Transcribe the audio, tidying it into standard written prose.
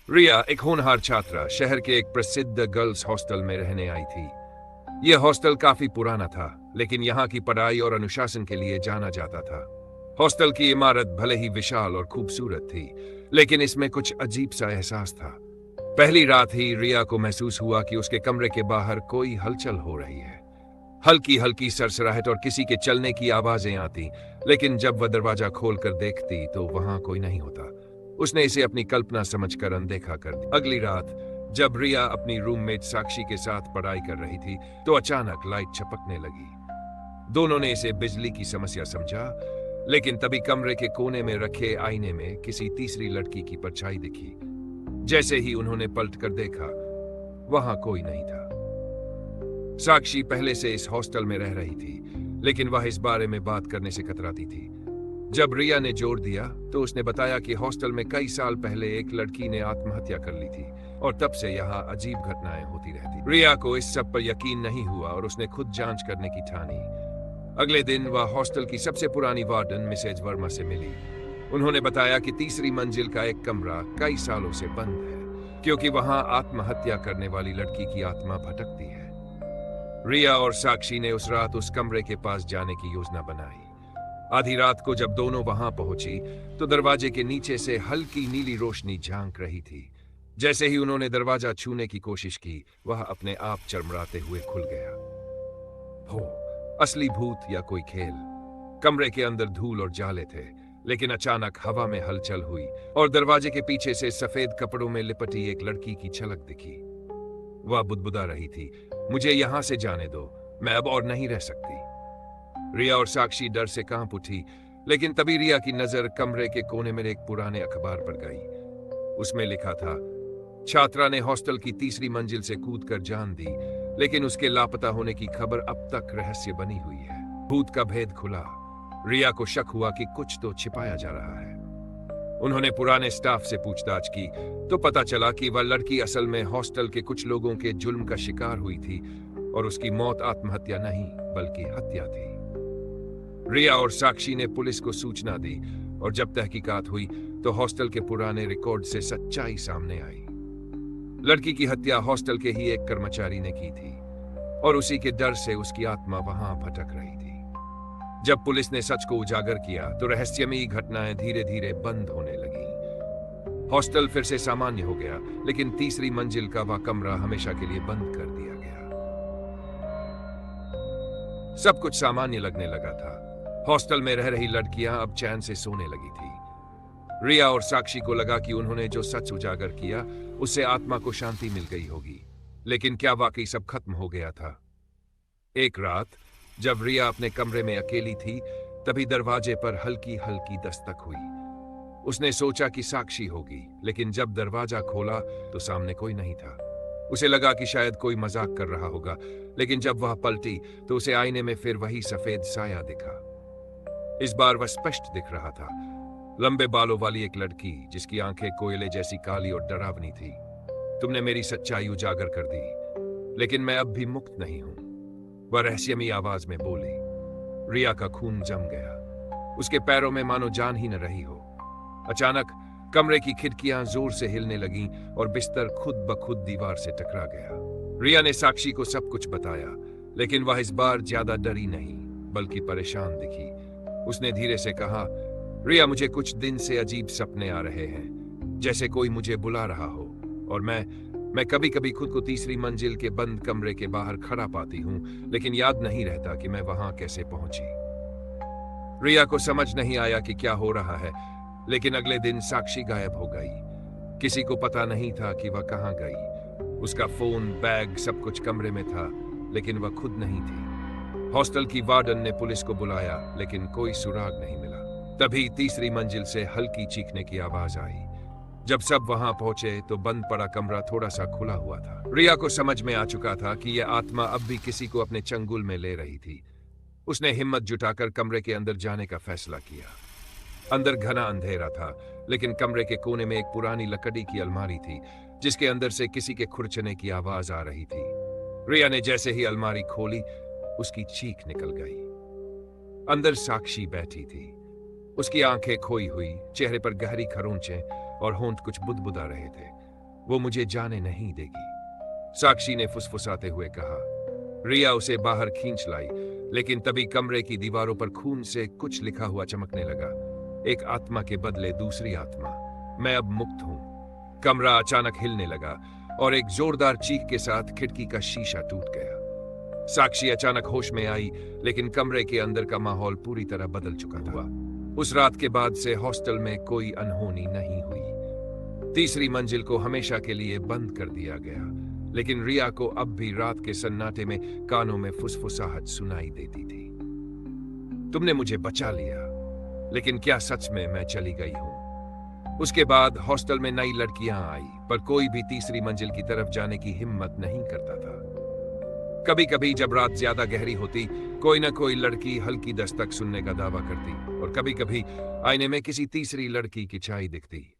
रिया एक होनहार छात्रा शहर के एक प्रसिद्ध गर्ल्स हॉस्टल में रहने आई थी। यह हॉस्टल काफी पुराना था, लेकिन यहाँ की पढ़ाई और अनुशासन के लिए जाना जाता था। हॉस्टल की इमारत भले ही विशाल और खूबसूरत थी, लेकिन इसमें कुछ अजीब सा एहसास था। पहली रात ही रिया को महसूस हुआ कि उसके कमरे के बाहर कोई हलचल हो रही है। हल्की हल्की सरसराहट और किसी के चलने की आवाजें आती, लेकिन जब वह दरवाजा खोलकर देखती तो वहां कोई नहीं होता। उसने इसे अपनी कल्पना समझकर अनदेखा कर दिया। अगली रात जब रिया अपनी रूममेट साक्षी के साथ पढ़ाई कर रही थी, तो अचानक लाइट छपकने लगी। दोनों ने इसे बिजली की समस्या समझा, लेकिन तभी कमरे के कोने में रखे आईने में किसी तीसरी लड़की की परछाई दिखी। जैसे ही उन्होंने पलटकर देखा, वहां कोई नहीं था। साक्षी पहले से इस हॉस्टल में रह रही थी, लेकिन वह इस बारे में बात करने से कतराती थी। जब रिया ने जोर दिया तो उसने बताया कि हॉस्टल में कई साल पहले एक लड़की ने आत्महत्या कर ली थी और तब से यहाँ अजीब घटनाएं होती रहती। रिया को इस सब पर यकीन नहीं हुआ और उसने खुद जांच करने की ठानी। अगले दिन वह हॉस्टल की सबसे पुरानी वार्डन मिसेज वर्मा से मिली। उन्होंने बताया कि तीसरी मंजिल का एक कमरा कई सालों से बंद है, क्योंकि वहां आत्महत्या करने वाली लड़की की आत्मा भटकती है। रिया और साक्षी ने उस रात उस कमरे के पास जाने की योजना बनाई। आधी रात को जब दोनों वहां पहुंची, तो दरवाजे के नीचे से हल्की नीली रोशनी झांक रही थी। जैसे ही उन्होंने दरवाजा छूने की कोशिश की, वह अपने आप चरमराते हुए खुल गया। हो, असली भूत या कोई खेल? कमरे के अंदर धूल और जाले थे, लेकिन अचानक हवा में हलचल हुई और दरवाजे के पीछे से सफेद कपड़ों में लिपटी एक लड़की की झलक दिखी। वह बुदबुदा रही थी, मुझे यहां से जाने दो, मैं अब और नहीं रह सकती। रिया और साक्षी डर से कांप उठी, लेकिन तभी रिया की नजर कमरे के कोने में एक पुराने अखबार पर गई। उसमें लिखा था, छात्रा ने हॉस्टल की तीसरी मंजिल से कूदकर जान दी, लेकिन उसके लापता होने की खबर अब तक रहस्य बनी हुई है। भूत का भेद खुला। रिया को शक हुआ कि कुछ तो छिपाया जा रहा है। उन्होंने पुराने स्टाफ से पूछताछ की, तो पता चला कि वह लड़की असल में हॉस्टल के कुछ लोगों के जुल्म का शिकार हुई थी और उसकी मौत आत्महत्या नहीं बल्कि हत्या थी। रिया और साक्षी ने पुलिस को सूचना दी और जब तहकीकात हुई तो हॉस्टल के पुराने रिकॉर्ड से सच्चाई सामने आई। लड़की की हत्या हॉस्टल के ही एक कर्मचारी ने की थी और उसी के डर से उसकी आत्मा वहां भटक रही थी। जब पुलिस ने सच को उजागर किया तो रहस्यमयी घटनाएं धीरे धीरे बंद होने लगी। हॉस्टल फिर से सामान्य हो गया, लेकिन तीसरी मंजिल का वह कमरा हमेशा के लिए बंद कर दिया गया। सब कुछ सामान्य लगने लगा था। हॉस्टल में रह रही लड़कियां अब चैन से सोने लगी थी। रिया और साक्षी को लगा कि उन्होंने जो सच उजागर किया उससे आत्मा को शांति मिल गई होगी, लेकिन क्या वाकई सब खत्म हो गया था? एक रात जब रिया अपने कमरे में अकेली थी, तभी दरवाजे पर हल्की हल्की दस्तक हुई। उसने सोचा कि साक्षी होगी, लेकिन जब दरवाजा खोला तो सामने कोई नहीं था। उसे लगा कि शायद कोई मजाक कर रहा होगा, लेकिन जब वह पलटी तो उसे आईने में फिर वही सफेद साया दिखा। इस बार वह स्पष्ट दिख रहा था, लंबे बालों वाली एक लड़की जिसकी आंखें कोयले जैसी काली और डरावनी थी। तुमने मेरी सच्चाई उजागर कर दी, लेकिन मैं अब भी मुक्त नहीं हूं, वह रहस्यमयी आवाज में बोली। रिया का खून जम गया। उसके पैरों में मानो जान ही न रही हो। अचानक कमरे की खिड़कियां जोर से हिलने लगीं और बिस्तर खुद ब खुद दीवार से टकरा गया। रिया ने साक्षी को सब कुछ बताया, लेकिन वह इस बार ज्यादा डरी नहीं बल्कि परेशान दिखी। उसने धीरे से कहा, रिया, मुझे कुछ दिन से अजीब सपने आ रहे हैं, जैसे कोई मुझे बुला रहा हो, और मैं कभी कभी खुद को तीसरी मंजिल के बंद कमरे के बाहर खड़ा पाती हूं, लेकिन याद नहीं रहता कि मैं वहां कैसे पहुंची। रिया को समझ नहीं आया कि क्या हो रहा है, लेकिन अगले दिन साक्षी गायब हो गई। किसी को पता नहीं था कि वह कहां गई। उसका फोन, बैग, सब कुछ कमरे में था, लेकिन वह खुद नहीं थी। हॉस्टल की वार्डन ने पुलिस को बुलाया, लेकिन कोई सुराग नहीं मिला। तभी तीसरी मंजिल से हल्की चीखने की आवाज आई। जब सब वहां पहुंचे तो बंद पड़ा कमरा थोड़ा सा खुला हुआ था। रिया को समझ में आ चुका था कि यह आत्मा अब भी किसी को अपने चंगुल में ले रही थी। उसने हिम्मत जुटाकर कमरे के अंदर जाने का फैसला किया। अंदर घना अंधेरा था, लेकिन कमरे के कोने में एक पुरानी लकड़ी की अलमारी थी, जिसके अंदर से किसी के खुरचने की आवाज आ रही थी। रिया ने जैसे ही अलमारी खोली, उसकी चीख निकल गई। अंदर साक्षी बैठी थी। उसकी आंखें खोई हुई, चेहरे पर गहरी खरोंचें और होंठ कुछ बुदबुदा रहे थे। वो मुझे जाने नहीं देगी। साक्षी ने फुसफुसाते हुए कहा। रिया उसे बाहर खींच लाई, लेकिन तभी कमरे की दीवारों पर खून से कुछ लिखा हुआ चमकने लगा। एक आत्मा के बदले दूसरी आत्मा। मैं अब मुक्त हूं। कमरा अचानक हिलने लगा और एक जोरदार चीख के साथ खिड़की का शीशा टूट गया। साक्षी अचानक होश में आई, लेकिन कमरे के अंदर का माहौल पूरी तरह बदल चुका था। उस रात के बाद से हॉस्टल में कोई अनहोनी नहीं हुई। तीसरी मंजिल को हमेशा के लिए बंद कर दिया गया, लेकिन रिया को अब भी रात के सन्नाटे में कानों में फुसफुसाहट सुनाई देती थी। तुमने मुझे बचा लिया, लेकिन क्या सच में मैं चली गई हूं? उसके बाद हॉस्टल में नई लड़कियां आई, पर कोई भी तीसरी मंजिल की तरफ जाने की हिम्मत नहीं करता था। कभी कभी जब रात ज्यादा गहरी होती, कोई ना कोई लड़की हल्की दस्तक सुनने का दावा करती, और कभी कभी आईने में किसी तीसरी लड़की की छाई दिखती।